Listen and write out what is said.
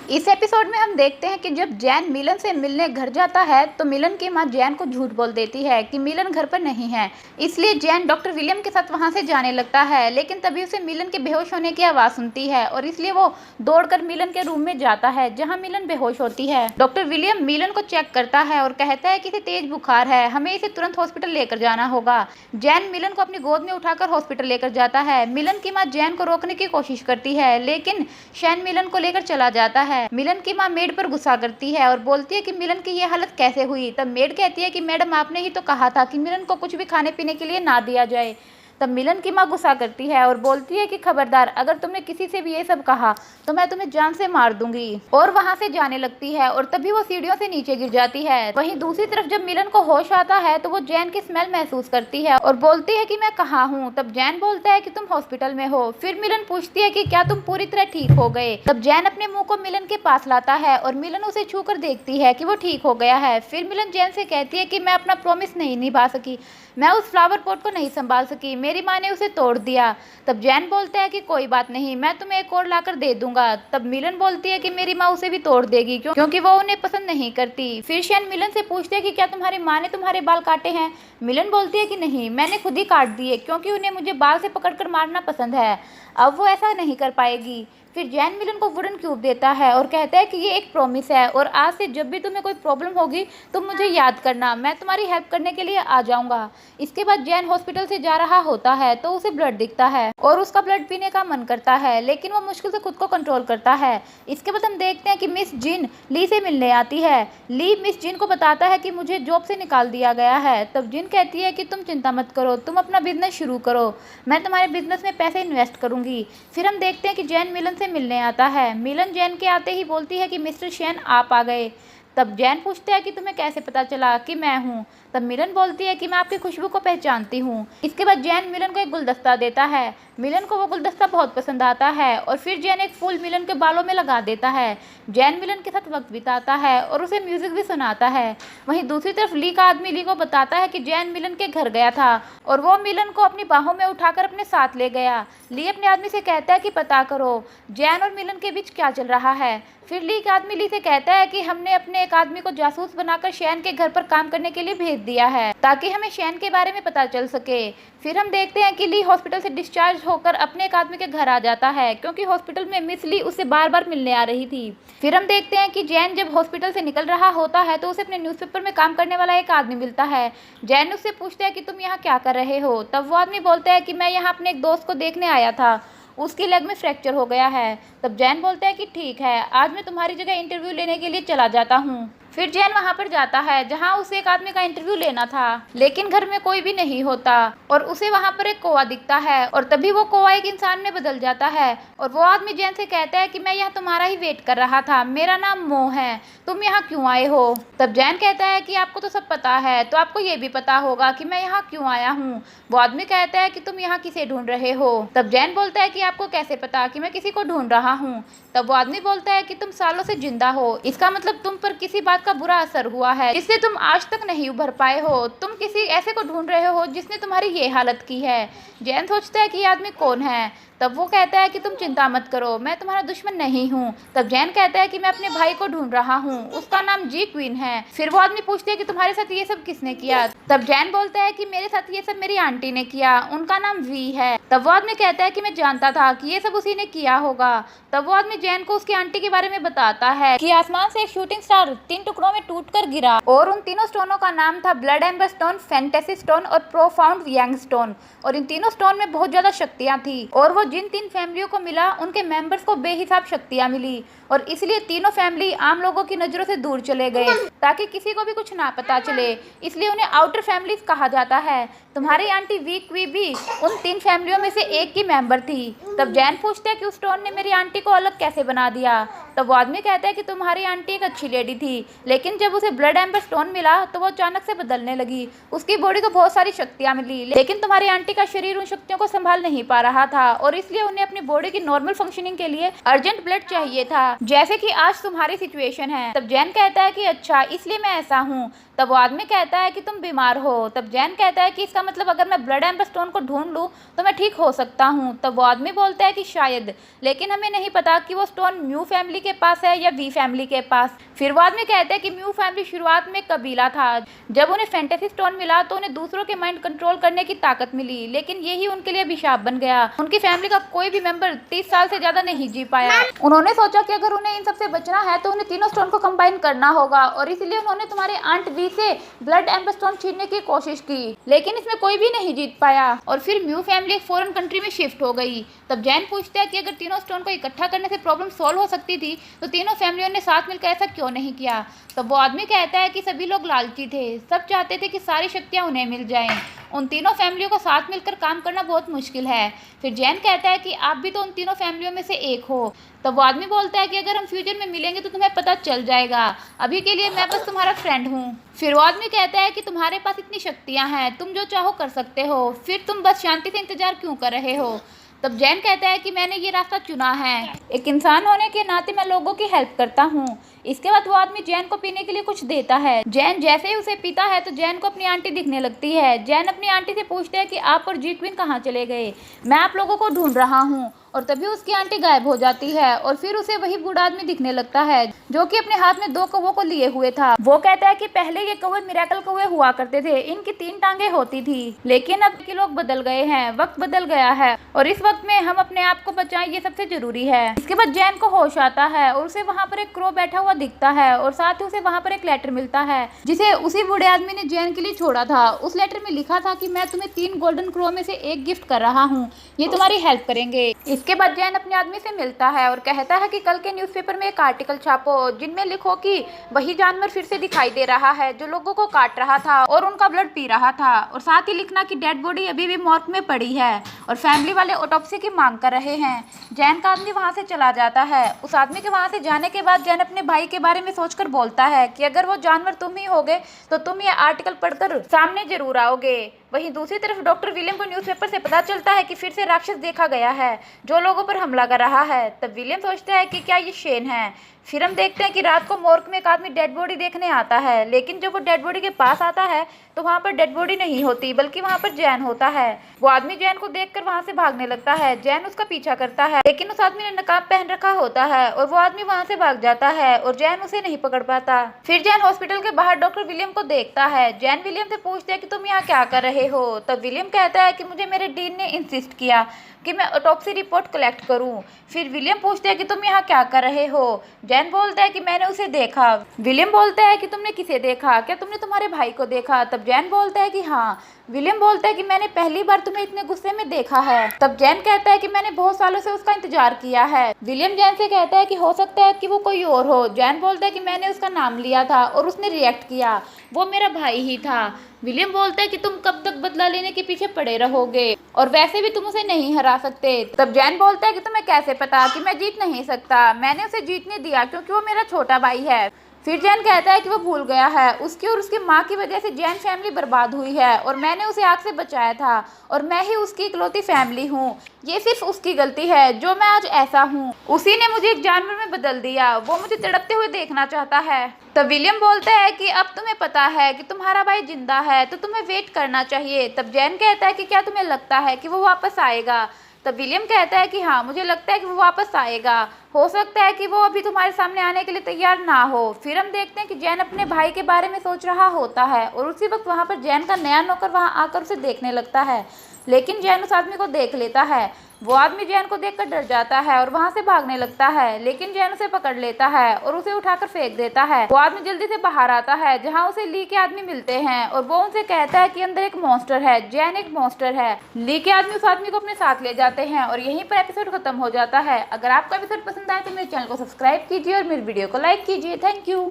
इस एपिसोड में हम देखते हैं कि जब जैन मिलन से मिलने घर जाता है तो मिलन की मां जैन को झूठ बोल देती है कि मिलन घर पर नहीं है। इसलिए जैन डॉक्टर विलियम के साथ वहां से जाने लगता है, लेकिन तभी उसे मिलन के बेहोश होने की आवाज़ सुनती है और इसलिए वो दौड़कर मिलन के रूम में जाता है जहाँ मिलन बेहोश होती है। डॉक्टर विलियम मिलन को चेक करता है और कहता है कि इसे तेज बुखार है, हमें इसे तुरंत हॉस्पिटल लेकर जाना होगा। जैन मिलन को अपनी गोद में उठाकर हॉस्पिटल लेकर जाता है। मिलन की माँ जैन को रोकने की कोशिश करती है, लेकिन शैन मिलन को लेकर चला जाता है। मिलन की मां मेड पर गुस्सा करती है और बोलती है कि मिलन की ये हालत कैसे हुई। तब मेड कहती है कि मैडम आपने ही तो कहा था कि मिलन को कुछ भी खाने पीने के लिए ना दिया जाए। तब मिलन की मां गुस्सा करती है और बोलती है कि खबरदार, अगर तुमने किसी से भी ये सब कहा तो मैं तुम्हें जान से मार दूंगी, और वहां से जाने लगती है और तभी वो सीढ़ियों से नीचे गिर जाती है। वहीं दूसरी तरफ जब मिलन को होश आता है तो वो जैन की स्मेल महसूस करती है और बोलती है कि मैं कहाँ हूँ। तब जैन बोलता है कि तुम हॉस्पिटल में हो। फिर मिलन पूछती है कि क्या तुम पूरी तरह ठीक हो गए। तब जैन अपने मुंह को मिलन के पास लाता है और मिलन उसे छू कर देखती है कि वो ठीक हो गया है। फिर मिलन जैन से कहती है कि मैं अपना प्रॉमिस नहीं निभा सकी, मैं उस फ्लावर पॉट को नहीं संभाल सकी, मेरी माँ ने उसे तोड़ दिया। तब जैन बोलता है कि कोई बात नहीं, मैं तुम्हें एक और लाकर दे दूंगा। तब मिलन बोलती है कि मेरी माँ उसे भी तोड़ देगी क्योंकि वो उन्हें पसंद नहीं करती। फिर शैन मिलन से पूछते हैं कि क्या तुम्हारी माँ ने तुम्हारे बाल काटे हैं। मिलन बोलती है कि नहीं, मैंने खुद ही काट दिए क्योंकि उन्हें मुझे बाल से पकड़कर मारना पसंद है, अब वो ऐसा नहीं कर पाएगी। फिर जैन मिलन को वुडन क्यूब देता है और कहता है कि ये एक प्रॉमिस है और आज से जब भी तुम्हें कोई प्रॉब्लम होगी तुम मुझे याद करना, मैं तुम्हारी हेल्प करने के लिए आ जाऊंगा। इसके बाद जैन हॉस्पिटल से जा रहा होता है तो उसे ब्लड दिखता है और उसका ब्लड पीने का मन करता है, लेकिन वो मुश्किल से खुद को कंट्रोल करता है। इसके बाद हम देखते हैं कि मिस जिन ली से मिलने आती है। ली मिस जिन को बताता है कि मुझे जॉब से निकाल दिया गया है। तब जिन कहती है कि तुम चिंता मत करो, तुम अपना बिजनेस शुरू करो, मैं तुम्हारे बिजनेस में पैसे इन्वेस्ट करूंगी। फिर हम देखते हैं कि जैन मिलन से मिलने आता है। मिलन जैन के आते ही बोलती है कि मिस्टर शैन आप आ गए। तब जैन पूछता है कि तुम्हें कैसे पता चला कि मैं हूँ। तब मिलन बोलती है कि मैं आपकी खुशबू को पहचानती हूँ। इसके बाद जैन मिलन को एक गुलदस्ता देता है। मिलन को वो गुलदस्ता बहुत पसंद आता है और फिर जैन एक फूल मिलन के बालों में लगा देता है। जैन मिलन के साथ वक्त बिताता है और उसे म्यूजिक भी सुनाता है। वहीं दूसरी तरफ ली का आदमी ली को बताता है कि जैन मिलन के घर गया था और वो मिलन को अपनी बाहों में उठाकर अपने साथ ले गया। ली अपने आदमी से कहता है कि पता करो जैन और मिलन के बीच क्या चल रहा है। फिर ली का आदमी ली से कहता है कि हमने अपने एक आदमी को जासूस बनाकर शैन के घर पर काम करने के लिए भेज दिया है ताकि हमें शैन के बारे में पता चल सके। फिर हम देखते हैं कि ली हॉस्पिटल से डिस्चार्ज होकर अपने एक आदमी के घर आ जाता है क्योंकि हॉस्पिटल में मिस ली उससे बार बार मिलने आ रही थी। फिर हम देखते हैं कि जैन जब हॉस्पिटल से निकल रहा होता है तो उसे अपने न्यूज़पेपर में काम करने वाला एक आदमी मिलता है। जैन उससे पूछता है कि तुम यहाँ क्या कर रहे हो। तब वो आदमी बोलता है कि मैं यहाँ अपने एक दोस्त को देखने आया था, उसकी लेग में फ्रैक्चर हो गया है। तब जैन बोलता है कि ठीक है, आज मैं तुम्हारी जगह इंटरव्यू लेने के लिए चला जाता हूँ। फिर जैन वहाँ पर जाता है जहाँ उसे एक आदमी का इंटरव्यू लेना था, लेकिन घर में कोई भी नहीं होता और उसे वहाँ पर एक कौवा दिखता है और तभी वो कौवा एक इंसान में बदल जाता है और वो आदमी जैन से कहता है कि मैं यहाँ तुम्हारा ही वेट कर रहा था, मेरा नाम मो है, तुम यहाँ क्यों आए हो। तब जैन कहता है कि आपको तो सब पता है तो आपको ये भी पता होगा कि मैं यहाँ क्यों आया हूँ। वो आदमी कहता है कि तुम यहाँ किसे ढूंढ रहे हो। तब जैन बोलता है कि आपको कैसे पता कि मैं किसी को ढूंढ रहा हूँ। तब वो आदमी बोलता है कि तुम सालों से जिंदा हो, इसका मतलब तुम पर किसी बात का बुरा असर हुआ है जिससे तुम आज तक नहीं उभर पाए हो, तुम किसी ऐसे को ढूंढ रहे हो जिसने तुम्हारी ये हालत की है। जैन सोचता है कि ये आदमी कौन है। तब वो कहता है कि तुम चिंता मत करो, मैं तुम्हारा दुश्मन नहीं हूँ। तब जैन कहता है कि मैं अपने भाई को ढूंढ रहा हूँ, उसका नाम जी क्वीन है। फिर वो आदमी पूछते है कि तुम्हारे साथ ये सब किसने किया। तब जैन बोलता है कि मेरे साथ ये सब मेरी आंटी ने किया, उनका नाम वी है। तब वो आदमी कहता है कि मैं जानता था कि ये सब उसी ने किया होगा। तब वो आदमी जैन को उसकी आंटी के बारे में बताता है कि आसमान से एक शूटिंग स्टार 3 टुकड़ों में टूटकर गिरा और उन तीनों स्टोनों का नाम था blood amber stone, fantasy stone और प्रोफाउंड यंग स्टोन, और इन तीनों स्टोन में बहुत ज्यादा शक्तियां थी और वो जिन 3 फैमिलियों को मिला उनके मेंबर्स को बेहिसाब शक्तियां मिली और इसलिए तीनों फैमिली आम लोगों की नजरों से दूर चले गए ताकि किसी को भी कुछ ना पता चले, इसलिए उन्हें आउटर फैमिलीज कहा जाता है। तुम्हारी आंटी वी क्वी भी उन 3 फैमिलियों में से एक की मेंबर थी। तब जैन पूछता है कि उस स्टोन ने मेरी आंटी को अलग कैसे बना दिया। तब वो आदमी कहता है कि तुम्हारी आंटी एक अच्छी लेडी थी, लेकिन जब उसे ब्लड एम्बर स्टोन मिला तो वो अचानक से बदलने लगी, उसकी बॉडी को बहुत सारी शक्तियां मिली, लेकिन तुम्हारी आंटी का शरीर उन शक्तियों को संभाल नहीं पा रहा था और इसलिए उन्हें अपनी बॉडी की नॉर्मल फंक्शनिंग के लिए अर्जेंट ब्लड चाहिए था, जैसे कि आज तुम्हारी सिचुएशन है। तब जैन कहता है कि अच्छा, इसलिए मैं ऐसा हूँ। तब वो आदमी कहता है कि तुम बीमार हो। तब जैन कहता है कि इसका मतलब अगर मैं ब्लड एम्बर स्टोन को ढूंढ लूँ तो मैं ठीक हो सकता हूँ। तब वो आदमी बोलता है कि शायद, लेकिन हमें नहीं पता कि वो स्टोन म्यू फैमिली के पास है या वी फैमिली के पास। फिर वो आदमी कहता है कि म्यू फैमिली शुरुआत में कबीला था। जब उन्हें फैंटेसी स्टोन मिला तो उन्हें दूसरों के माइंड कंट्रोल करने की ताकत मिली, लेकिन यही उनके लिए अभिशाप बन गया। उनकी फैमिली का कोई भी मेंबर 30 साल से ज्यादा नहीं जी पाया। उन्होंने सोचा कि अगर उन्हें इन सबसे बचना है तो उन्हें तीनों स्टोन को कंबाइन करना होगा, और इसलिए उन्होंने तुम्हारे आंट वी से ब्लड एम्बर स्टोन छीनने की कोशिश की, लेकिन इसमें कोई भी नहीं जीत पाया। और फिर म्यू फैमिली एक फॉरेन कंट्री में शिफ्ट हो गई। तब जैन पूछता है कि अगर तीनों स्टोन को इकट्ठा करने से प्रॉब्लम सॉल्व हो सकती थी तो तीनों फैमिलियों ने साथ मिलकर ऐसा क्यों नहीं किया। तब वो आदमी कहता है कि सभी लोग लालची थे, सब चाहते थे कि सारी शक्तियां उन्हें मिल जाएं। उन तीनों फैमिलियों को साथ मिलकर काम करना बहुत मुश्किल है। फिर जैन कहता है कि आप भी तो उन तीनों फैमिलियों में से एक हो। तब वो आदमी बोलता है कि अगर हम फ्यूचर में मिलेंगे तो तुम्हें पता चल जाएगा, अभी के लिए मैं बस तुम्हारा फ्रेंड हूँ। फिर वो आदमी कहता है कि तुम्हारे पास इतनी शक्तियाँ हैं, तुम जो चाहो कर सकते हो, फिर तुम बस शांति से इंतजार क्यों कर रहे हो। तब जैन कहता है कि मैंने ये रास्ता चुना है, एक इंसान होने के नाते मैं लोगों की हेल्प करता हूँ। इसके बाद वो आदमी जैन को पीने के लिए कुछ देता है। जैन जैसे ही उसे पीता है तो जैन को अपनी आंटी दिखने लगती है। जैन अपनी आंटी से पूछते हैं कि आप और जी क्वीन कहाँ चले गए, मैं आप लोगों को ढूंढ रहा हूँ। और तभी उसकी आंटी गायब हो जाती है और फिर उसे वही बूढ़ा आदमी दिखने लगता है जो कि अपने हाथ में 2 कौवों को लिए हुए था। वो कहता है कि पहले ये कौवे मिरेकल कौवे हुआ करते थे, इनकी 3 टांगे होती थी, लेकिन अब के लोग बदल गए हैं, वक्त बदल गया है और इस वक्त में हम अपने आप को बचाएं, ये सबसे जरूरी है। इसके बाद जैन को होश आता है और उसे वहाँ पर एक क्रो बैठा हुआ दिखता है और साथ ही उसे वहाँ पर एक लेटर मिलता है जिसे उसी बूढ़े आदमी ने जैन के लिए छोड़ा था। उस लेटर में लिखा था कि मैं तुम्हें 3 गोल्डन क्रो में से एक गिफ्ट कर रहा हूँ, ये तुम्हारी हेल्प करेंगे। इसके बाद जैन अपने आदमी से मिलता है और कहता है कि कल के न्यूज़पेपर में एक आर्टिकल छापो जिनमें लिखो कि वही जानवर फिर से दिखाई दे रहा है जो लोगों को काट रहा था और उनका ब्लड पी रहा था, और साथ ही लिखना कि डेड बॉडी अभी भी मॉर्ग में पड़ी है और फैमिली वाले ऑटोप्सी की मांग कर रहे हैं। जैन का आदमी वहाँ से चला जाता है। उस आदमी के वहाँ से जाने के बाद जैन अपने भाई के बारे में सोचकर बोलता है कि अगर वो जानवर तुम ही होगे तो तुम ये आर्टिकल पढ़कर सामने जरूर आओगे। वहीं दूसरी तरफ डॉक्टर विलियम को न्यूज़पेपर से पता चलता है कि फिर से राक्षस देखा गया है जो लोगों पर हमला कर रहा है। तब विलियम सोचता है कि क्या ये शेन है। फिर हम देखते हैं कि रात को मॉर्ग में एक आदमी डेड बॉडी देखने आता है, लेकिन जब वो डेड बॉडी के पास आता है तो वहाँ पर डेड बॉडी नहीं होती बल्कि वहाँ पर जैन होता है। वो आदमी जैन को देखकर वहाँ से भागने लगता है। जैन उसका पीछा करता है, लेकिन उस आदमी ने नकाब पहन रखा होता है और वो आदमी वहाँ से भाग जाता है और जैन उसे नहीं पकड़ पाता। फिर जैन हॉस्पिटल के बाहर डॉक्टर विलियम को देखता है। जैन विलियम से पूछते है कि तुम यहाँ क्या कर रहे हो। तब विलियम कहता है कि मुझे मेरे डीन ने इंसिस्ट किया कि मैं ऑटोप्सी रिपोर्ट कलेक्ट करूं। फिर विलियम पूछते हैं कि तुम यहाँ क्या कर रहे हो। जैन बोलता है कि मैंने उसे देखा। विलियम बोलता है कि तुमने किसे देखा, क्या तुमने तुम्हारे भाई को देखा। तब जैन बोलता है कि हाँ। विलियम बोलता है कि मैंने पहली बार तुम्हें इतने गुस्से में देखा है। तब जैन कहता है कि मैंने बहुत सालों से उसका इंतजार किया है। विलियम जैन से कहता है कि हो सकता है कि वो कोई और हो। जैन बोलता है कि मैंने उसका नाम लिया था और उसने रिएक्ट किया, वो मेरा भाई ही था। विलियम बोलता है कि तुम कब तक बदला लेने के पीछे पड़े रहोगे और वैसे भी तुम उसे नहीं हरा सकते। तब जैन बोलता है कि तुम्हें कैसे पता कि मैं जीत नहीं सकता, मैंने उसे जीतने दिया क्योंकि वो मेरा छोटा भाई है। फिर जैन कहता है कि वो भूल गया है, उसकी और उसकी माँ की वजह से जैन फैमिली बर्बाद हुई है और मैंने उसे आग से बचाया था और मैं ही उसकी इकलौती फैमिली हूँ। ये सिर्फ उसकी गलती है जो मैं आज ऐसा हूँ। उसी ने मुझे एक जानवर में बदल दिया, वो मुझे तड़पते हुए देखना चाहता है। तब विलियम बोलता है कि अब तुम्हें पता है कि तुम्हारा भाई जिंदा है तो तुम्हें वेट करना चाहिए। तब जैन कहता है कि क्या तुम्हें लगता है कि वो वापस आएगा। तब विलियम कहता है कि हाँ, मुझे लगता है कि वो वापस आएगा, हो सकता है कि वो अभी तुम्हारे सामने आने के लिए तैयार ना हो। फिर हम देखते हैं कि जैन अपने भाई के बारे में सोच रहा होता है और उसी वक्त वहाँ पर जैन का नया नौकर वहाँ आकर उसे देखने लगता है, लेकिन जैन उस आदमी को देख लेता है। वो आदमी जैन को देखकर डर जाता है और वहाँ से भागने लगता है, लेकिन जैन उसे पकड़ लेता है और उसे उठाकर फेंक देता है। वो आदमी जल्दी से बाहर आता है जहाँ उसे ली के आदमी मिलते हैं और वो उनसे कहता है कि अंदर एक मॉन्स्टर है, जैन एक मॉन्स्टर है। ली के आदमी उस आदमी को अपने साथ ले जाते हैं और यहीं पर एपिसोड खत्म हो जाता है। अगर आपको एपिसोड पसंद आए तो मेरे चैनल को सब्सक्राइब कीजिए और मेरे वीडियो को लाइक कीजिए। Thank you.